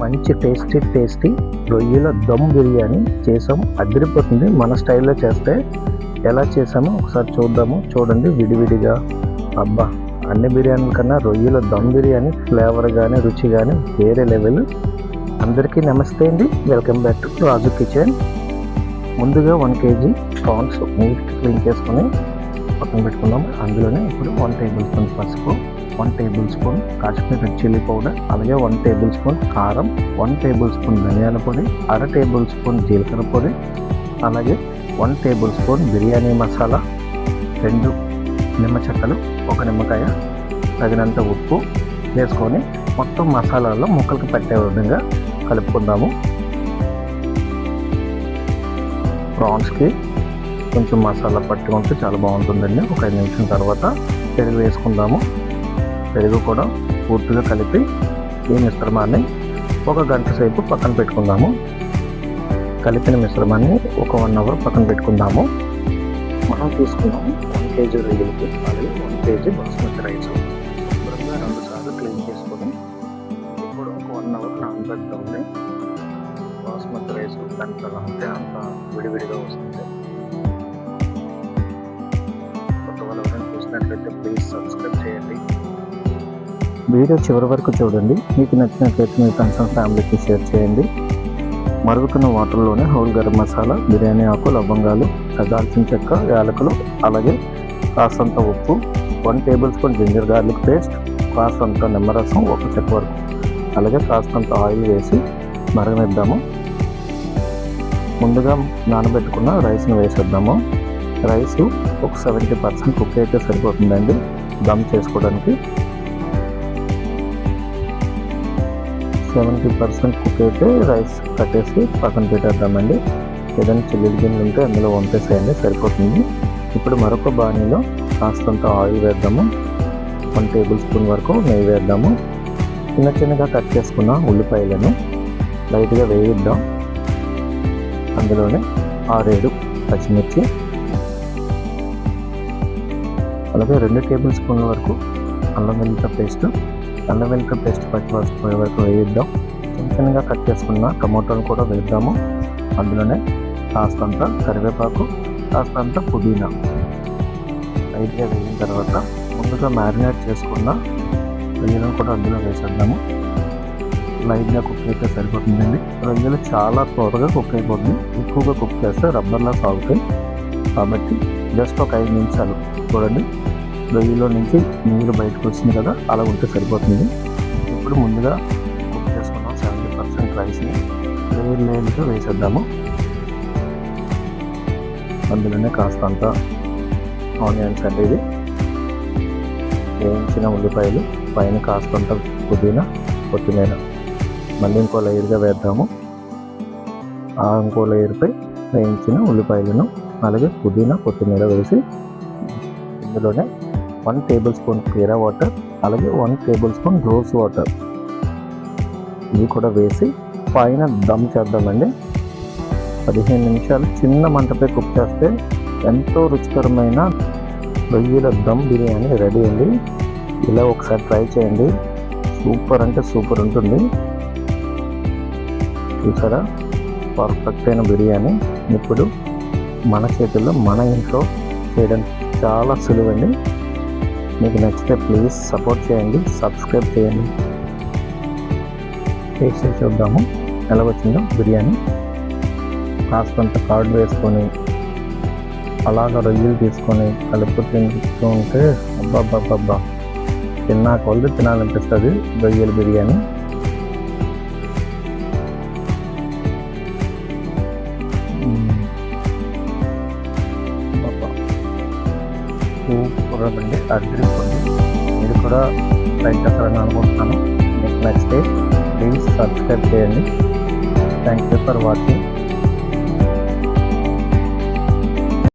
మంచి టేస్టీ రొయ్యల దమ్ బిర్యానీ చేసాం. అదిరిపోతుంది. మన స్టైల్లో చేస్తే ఎలా చేసామో ఒకసారి చూద్దాము. చూడండి విడివిడిగా. అబ్బా, అన్ని బిర్యానీల కన్నా రొయ్యల దమ్ బిర్యానీ ఫ్లేవర్ కానీ రుచి కానీ వేరే లెవెల్. అందరికీ నమస్తే అండి. Welcome back to Raju kitchen. ముందుగా 1 kg ప్రాన్స్ నీట్ క్లీన్ చేసుకొని పక్కన పెట్టుకుందాం. అందులోనే ఇప్పుడు 1 టేబుల్ స్పూన్ పసుపు, 1 table spoon Kashmir red chilli powder, అలాగే 1 టేబుల్ స్పూన్ కారం, 1 టేబుల్ స్పూన్ ధనియాల పొడి, 1/2 టేబుల్ స్పూన్ జీలకర్ర పొడి, అలాగే 1 టేబుల్ స్పూన్ బిర్యానీ మసాలా, 2 నిమ్మ చెక్కలు, 1 నిమ్మకాయ, తగినంత ఉప్పు వేసుకొని మొత్తం మసాలాల్లో ముక్కలకు పట్టే విధంగా కలుపుకుందాము. ప్రాన్స్కి కొంచెం మసాలా పట్టుకుంటే చాలా బాగుంటుందండి. ఒక 5 నిమిషం తర్వాత పెరుగు వేసుకుందాము. పెరుగు కూడా పూర్తిగా కలిపి ఈ మిశ్రమాన్ని 1 గంట సేపు పక్కన పెట్టుకుందాము. కలిపిన మిశ్రమాన్ని ఒక 1 అవర్ పక్కన పెట్టుకుందాము. మనం తీసుకున్నాము 1 kg రొయ్యలకి, అలాగే 1 kg బాస్మతి రైస్ శుభ్రంగా 2 సార్లు క్లీన్ చేసుకొని ఇప్పుడు ఒక 1 అవర్ నానబెడతామండి. బాస్మతి రైస్ ఎంత అంటే అంత విడివిడిగా వస్తుంది. కొత్త వాళ్ళు ఎవరైనా చూసినట్లయితే ప్లీజ్ సబ్స్క్రైబ్ చేయండి. వీడియో చివరి వరకు చూడండి. మీకు నచ్చినట్లయితే మీ ఫ్రెండ్స్ అండ్ ఫ్యామిలీకి షేర్ చేయండి. మరుగుతున్న వాటర్లోనే హోల్ గరం మసాలా, బిర్యానీ ఆకు, లవంగాలు, దాల్చిన చెక్క, యాలకులు, అలాగే కాస్తంత ఉప్పు, 1 tablespoon ginger garlic paste, కాస్తంత నిమ్మరసం 1 చెక్క వరకు, అలాగే కాస్తంత ఆయిల్ వేసి మరగనిద్దాము. ముందుగా నానబెట్టుకున్న రైస్ని వేసేద్దాము. రైసు ఒక 70% కుక్ అయితే సరిపోతుందండి దమ్ చేసుకోవడానికి. 70% కుక్ అయితే రైస్ కట్టేసి పక్కన పెట్టేద్దామండి. ఏదైనా చిల్లులు గిన్నెలు ఉంటే అందులో వంపేసేయండి, సరిపోతుంది. ఇప్పుడు మరొక బాణీలో కాస్తంత ఆయిల్ వేద్దాము. 1 టేబుల్ స్పూన్ వరకు నెయ్యి వేద్దాము. చిన్నగా కట్ చేసుకున్న ఉల్లిపాయలను లైట్గా వేయిద్దాం. అందులోనే 6-7 పచ్చిమిర్చి, అలాగే 2 టేబుల్ స్పూన్ల వరకు అల్లం వెల్లుల్లి పేస్ట్ పచ్చివాసన పోయే వరకు వేయిద్దాం. చిన్నగా కట్ చేసుకున్న టమోటాలు కూడా వేద్దాము. అందులోనే కాస్తంత కరివేపాకు, కాస్తంత పుదీనా లైట్గా వేగిన తర్వాత ముందుగా మ్యారినేట్ చేసుకున్న రొయ్యలను కూడా అందులో వేసేద్దాము. లైట్గా కుక్ అయితే సరిపోతుందండి. రొయ్యలు చాలా త్వరగా కుక్ అయిపోతుంది. ఎక్కువగా కుక్ చేస్తే రబ్బర్లా సాగుతాయి. కాబట్టి జస్ట్ ఒక 5 నిమిషాలు చూడండి. రొయ్యలో నుంచి నీరు బయటకు వచ్చింది కదా, అలా ఉంటే సరిపోతుంది. ఇప్పుడు ముందుగా కుక్ చేసుకున్నాం 70% రైస్ని లేయర్గా వేసేద్దాము. అందులోనే కాస్తంత ఆనియన్స్ అంటే ఇది వేయించిన ఉల్లిపాయలు, పైన కాస్తంత పుదీనా, కొత్తిమీర మళ్ళీ ఇంకో లేయర్గా వేద్దాము. ఇంకో లేయర్పై వేయించిన ఉల్లిపాయలను, అలాగే పుదీనా, కొత్తిమీర వేసి ఇందులోనే 1 టేబుల్ స్పూన్ కీరా వాటర్, అలాగే 1 టేబుల్ స్పూన్ రోజ్ వాటర్ ఇవి కూడా వేసి పైన దమ్ చేద్దామండి. 15 నిమిషాలు చిన్న మంటపై కుక్ చేస్తే ఎంతో రుచికరమైన రొయ్యల దమ్ బిర్యానీ రెడీ అండి. ఇలా ఒకసారి ట్రై చేయండి. సూపర్ అంటే సూపర్ ఉంటుంది. చూసారా, పర్ఫెక్ట్ అయిన బిర్యానీ ఇప్పుడు మన చేతుల్లో మన ఇంట్లో చేయడం చాలా సులువండి. మీకు నచ్చితే ప్లీజ్ సపోర్ట్ చేయండి, సబ్స్క్రైబ్ చేయండి. టేస్ట్ చూద్దాము ఎలా వచ్చిందో బిర్యానీ. కాస్తంత కార్డ్ వేసుకొని అలాగ రొయ్యలు తీసుకొని కలుపు తింటూ ఉంటే అబ్బాబ్బాబ్బా తిన్నా కొద్ది తినాలనిపిస్తుంది రొయ్యల బిర్యానీ. సూపర్ అండి, అదిరిపోయింది. మీరు కూడా ట్రై చేస్తారని అనుకుంటున్నాను. మీకు నచ్చితే ప్లీజ్ సబ్స్క్రైబ్ చేయండి. Thank you for watching.